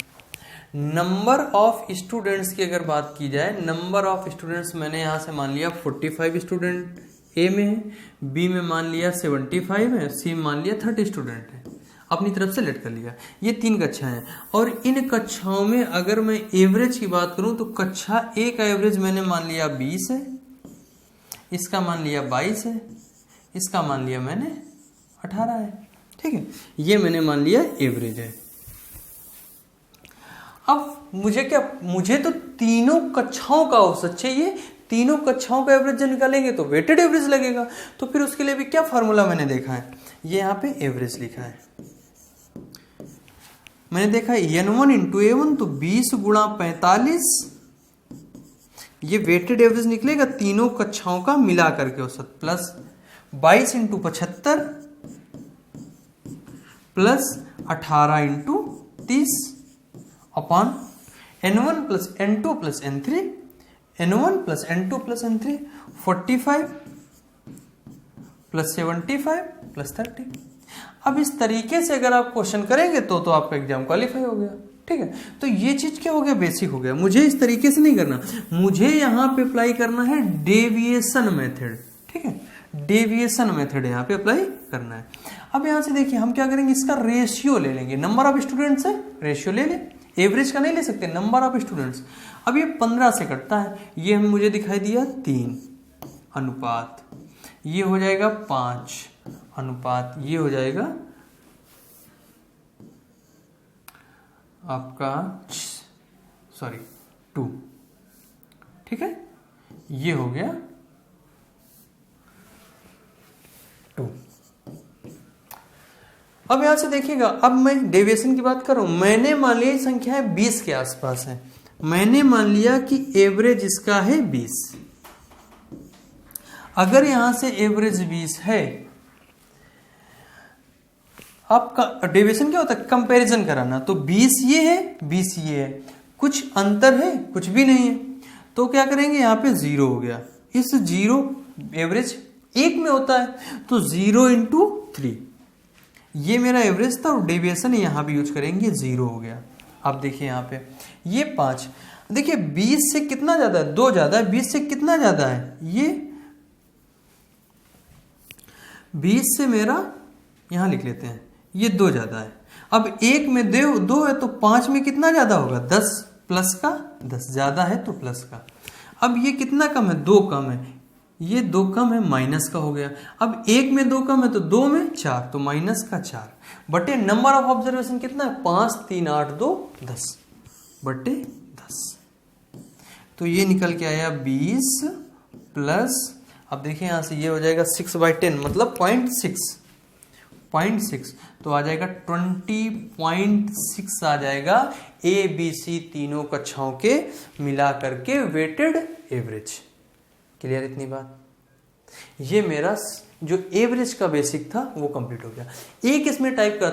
नंबर ऑफ स्टूडेंट्स की अगर बात की जाए, नंबर ऑफ स्टूडेंट्स मैंने यहां से मान लिया 45 स्टूडेंट ए में है, बी में मान लिया 75 है, सी में मान लिया 30 स्टूडेंट है, अपनी तरफ से लेट कर लिया। ये 3 कक्षाएं हैं, और इन कक्षाओं में अगर मैं एवरेज की बात करूं तो कक्षा ए का एवरेज मैंने मान लिया 20 है, इसका मान लिया 22 है, इसका मान लिया मैंने 18 है। ठीक है, ये मैंने मान लिया एवरेज है। अब मुझे तो तीनों कक्षाओं का औसत चाहिए, तीनों कक्षाओं का एवरेज जब निकालेंगे तो वेटेड एवरेज लगेगा। तो फिर उसके लिए भी क्या फार्मूला मैंने देखा है, ये यहाँ पे एवरेज लिखा है, मैंने देखा N1 इंटू A1 तो 20 गुणा 45, ये वेटेड एवरेज निकलेगा तीनों कक्षाओं का मिला करके औसत, plus 22 into 75 plus 18 into 30 upon N1 plus N2 plus N3, N1 plus N2 plus N3 45 plus 75 plus 30। अब इस तरीके से अगर आप क्वेश्चन करेंगे तो आपका एग्जाम क्वालिफाई हो गया। ठीक है, तो ये चीज क्या हो गया, बेसिक हो गया। मुझे इस तरीके से नहीं करना, मुझे यहां पे अप्लाई करना है डेविएशन मेथड। ठीक है, डेविएशन मेथड यहां पे अप्लाई करना है। अब यहां से देखिए हम क्या करेंगे, इसका रेशियो ले लेंगे, नंबर ऑफ स्टूडेंट्स है रेशियो ले लें, एवरेज का नहीं ले सकते, नंबर ऑफ स्टूडेंट्स। अब ये 15 से कटता है, ये मुझे दिखाई दिया 3 अनुपात, ये हो जाएगा 5 अनुपात, ये हो जाएगा आपका 2। ठीक है, ये हो गया 2। अब यहां से देखिएगा, अब मैं डेविएशन की बात कर रहा हूं, मैंने मान लिया संख्याएं 20 के आसपास है, मैंने मान लिया कि एवरेज इसका है 20। अगर यहां से एवरेज 20 है, आपका डेविएशन क्या होता है, कंपैरिजन कराना, तो 20 ये है 20 ये है, कुछ अंतर है, कुछ भी नहीं है, तो क्या करेंगे यहाँ पे 0 हो गया। इस 0 एवरेज 1 में होता है तो 0 इंटू 3 ये मेरा एवरेज था, और डेविएशन यहां भी यूज करेंगे 0 हो गया। अब देखिए यहाँ पे ये 5, देखिए 20 से कितना ज्यादा है, 2 ज्यादा है, 20 से कितना ज्यादा है, ये 20 से मेरा यहां लिख लेते हैं, ये 2 ज्यादा है। अब 1 में 2 है तो 5 में कितना ज्यादा होगा, 10 प्लस का 10 ज्यादा है तो प्लस का। अब ये कितना कम है, 2 कम है, ये 2 कम है, माइनस का हो गया। अब 1 में 2 कम है तो 2 में 4 तो माइनस का 4 बटे नंबर ऑफ ऑब्जर्वेशन कितना है, 5 3 8 2 10 बटे 10। तो ये निकल के आया 20 प्लस, अब देखिए यहां से ये हो जाएगा 6/10 मतलब 0.6 तो आ जाएगा 20.6 आ जाएगा ए बी सी तीनों कक्षाओं के मिला करके वेटेड एवरेज। क्लियर इतनी बात? ये मेरा जो एवरेज का बेसिक था वो कंप्लीट हो गया। एक इसमें टाइप का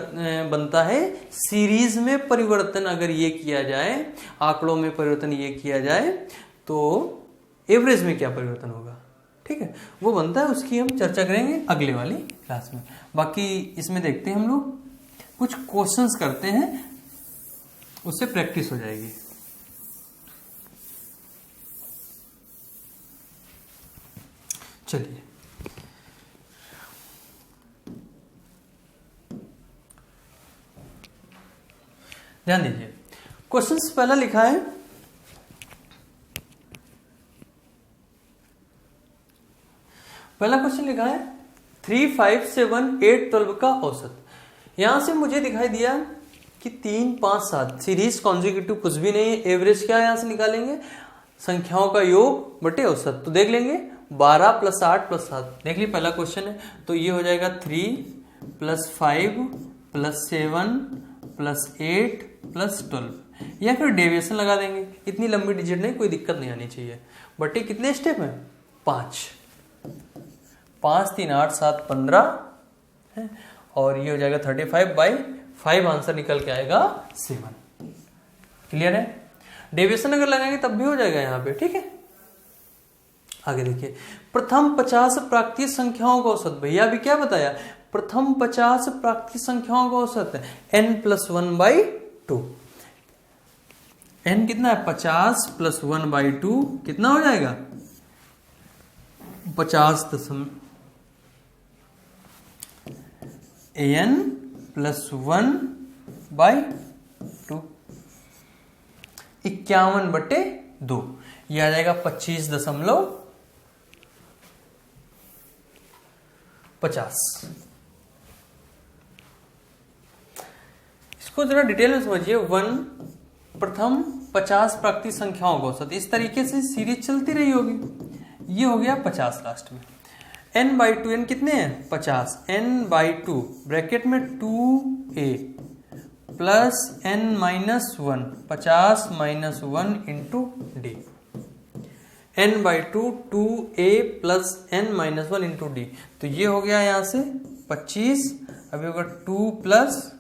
बनता है सीरीज में परिवर्तन, अगर ये किया जाए, आंकड़ों में परिवर्तन ये किया जाए तो एवरेज में क्या परिवर्तन होगा, ठीक है, वो बनता है, उसकी हम चर्चा करेंगे अगले वाली क्लास में। बाकी इसमें देखते हैं हम लोग कुछ क्वेश्चंस करते हैं, उससे प्रैक्टिस हो जाएगी। चलिए ध्यान दीजिए, क्वेश्चंस पहला लिखा है, पहला क्वेश्चन लिखा है 3 5 7 8 12 का औसत। यहां से मुझे दिखाई दिया कि 3 5 7 सीरीज कॉन्जिक्यूटिव कुछ भी नहीं है, एवरेज क्या है यहां से निकालेंगे, संख्याओं का योग बटे औसत। तो देख लेंगे 12 प्लस 8 प्लस 7, देख लीजिए पहला क्वेश्चन है, तो ये हो जाएगा 3 प्लस 5 प्लस 7 प्लस 8 प्लस 12, या फिर डेविएशन लगा देंगे, इतनी लंबी डिजिट नहीं, कोई दिक्कत नहीं आनी चाहिए। बटे कितने स्टेप है, 5 3 8 7 15 है, और ये हो जाएगा 35/5, आंसर निकल के आएगा 7। क्लियर है? डेविएशन अगर लगाएंगे तब भी हो जाएगा यहाँ पे, ठीक है। आगे देखिए, प्रथम 50 प्राकृतिक संख्याओं का औसत, भैया अभी क्या बताया, प्रथम 50 प्राकृतिक संख्याओं का औसत है n+1/2। n कितना है, 50 + 1/2 कितना हो जाएगा, 50 n+1/2 51/2, ये आ जाएगा 25.50। इसको जरा डिटेल में समझिए। प्रथम 50 प्राकृतिक संख्याओं का औसत, इस तरीके से सीरीज चलती रही होगी, ये हो गया 50 लास्ट में, n/2, n कितने हैं 50, n/2 ब्रैकेट में 2a plus n-1, 50 - 1 into d, n/2 2a plus n-1 into d, तो ये हो गया यहां से 25, अभी होगा 2 प्लस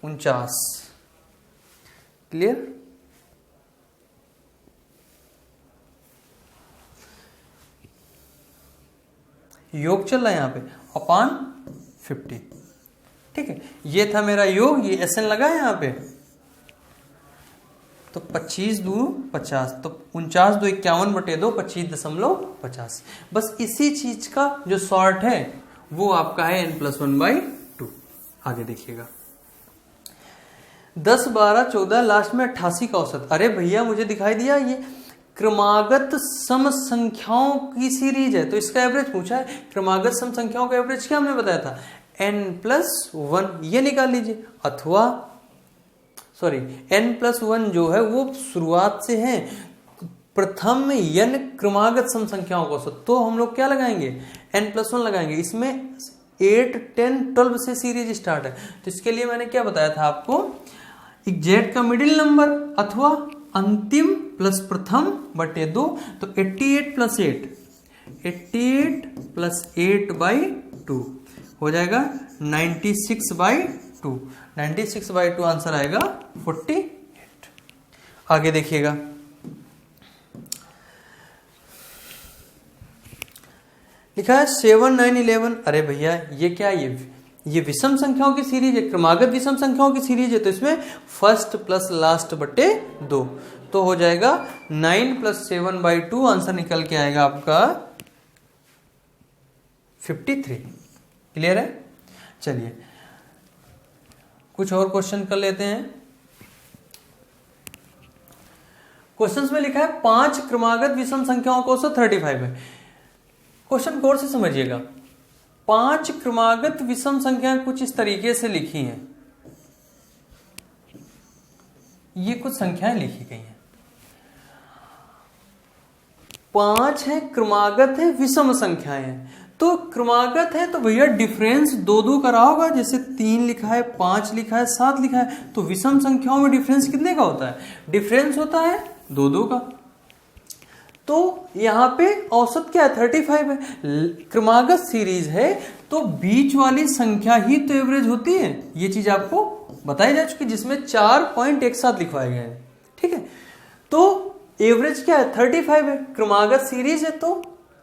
49। क्लियर? योग चल रहा है यहाँ पे अपॉन 50, ठीक है, ये था मेरा योग, ये SN लगा है यहाँ पे, तो 25 × 2 50, तो 49 × 2 51/2 25.50। बस इसी चीज का जो शॉर्ट है वो आपका है n+1/2। आगे देखिएगा, 10 12 14 लास्ट में 88 का औसत। अरे भैया मुझे दिखाई दिया ये क्रमागत सम संख्याओं की सीरीज है, तो इसका एवरेज पूछा है। क्रमागत सम संख्याओं का एवरेज क्या हमने बताया था, n+1, ये निकाल लीजिए, अथवा सॉरी n+1 जो है वो शुरुआत से है, प्रथम n क्रमागत सम संख्याओं का औसत, तो हम लोग क्या लगाएंगे, n+1 लगाएंगे। इसमें 8 10 12 से सीरीज स्टार्ट है, तो इसके लिए मैंने क्या बताया था आपको, एग्जैक्ट का मिडिल नंबर अथवा अंतिम प्लस प्रथम बटे 2, तो 88 प्लस 8, 88 प्लस 8/2 हो जाएगा 96/2। 96/2 आंसर आएगा 48। आगे देखिएगा, लिखा है 7, 9, 11। अरे भैया ये क्या, ये विषम संख्याओं की सीरीज है, क्रमागत विषम संख्याओं की सीरीज है, तो इसमें फर्स्ट प्लस लास्ट बटे 2, तो हो जाएगा 9 प्लस 7/2, आंसर निकल के आएगा आपका 53। क्लियर है? चलिए कुछ और क्वेश्चन कर लेते हैं। क्वेश्चंस में लिखा है 5 क्रमागत विषम संख्याओं का औसत 35 है। क्वेश्चन गौर से समझिएगा। 5 क्रमागत विषम संख्याएं कुछ इस तरीके से लिखी हैं, ये कुछ संख्याएं लिखी गई हैं, 5 है क्रमागत है, विषम संख्याएं हैं। तो क्रमागत है तो भैया डिफरेंस 2-2 करा होगा, जैसे 3 लिखा है, 5 लिखा है, 7 लिखा है, तो विषम संख्याओं में डिफरेंस कितने का होता है? डिफरेंस होता है 2-2 का। तो यहां पे औसत क्या है? 35 है। क्रमागत सीरीज है तो बीच वाली संख्या ही तो एवरेज होती है, ये चीज आपको बताई जा चुकी, जिसमें 4 पॉइंट एक साथ लिखवाए गए हैं। ठीक है, तो एवरेज क्या है? 35 है, क्रमागत सीरीज है तो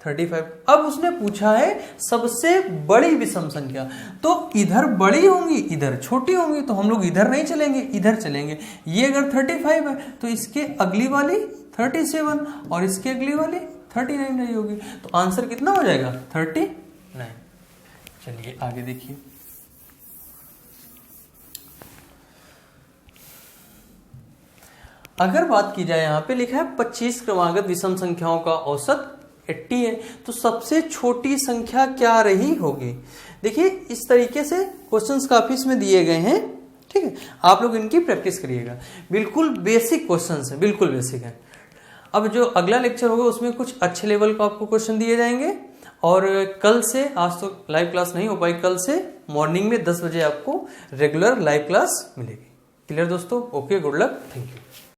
35। अब उसने पूछा है सबसे बड़ी विषम संख्या, तो इधर बड़ी होंगी इधर छोटी होंगी, तो हम लोग इधर नहीं चलेंगे, इधर चलेंगे। ये अगर 35 है तो इसके अगली वाली 37 और इसके अगली वाली 39 रही होगी, तो आंसर कितना हो जाएगा? 39। चलिए आगे देखिए, अगर बात की जाए, यहां पे लिखा है 25 क्रमागत विषम संख्याओं का औसत 80 है, तो सबसे छोटी संख्या क्या रही होगी? देखिए इस तरीके से क्वेश्चंस काफी इसमें दिए गए हैं। ठीक है, आप लोग इनकी प्रैक्टिस करिएगा, बिल्कुल बेसिक क्वेश्चंस है, बिल्कुल बेसिक है। अब जो अगला लेक्चर होगा उसमें कुछ अच्छे लेवल का आपको क्वेश्चन दिए जाएंगे, और कल से, आज तो लाइव क्लास नहीं हो पाई, कल से मॉर्निंग में 10 बजे आपको रेगुलर लाइव क्लास मिलेगी। क्लियर दोस्तों? Okay, good luck, thank you.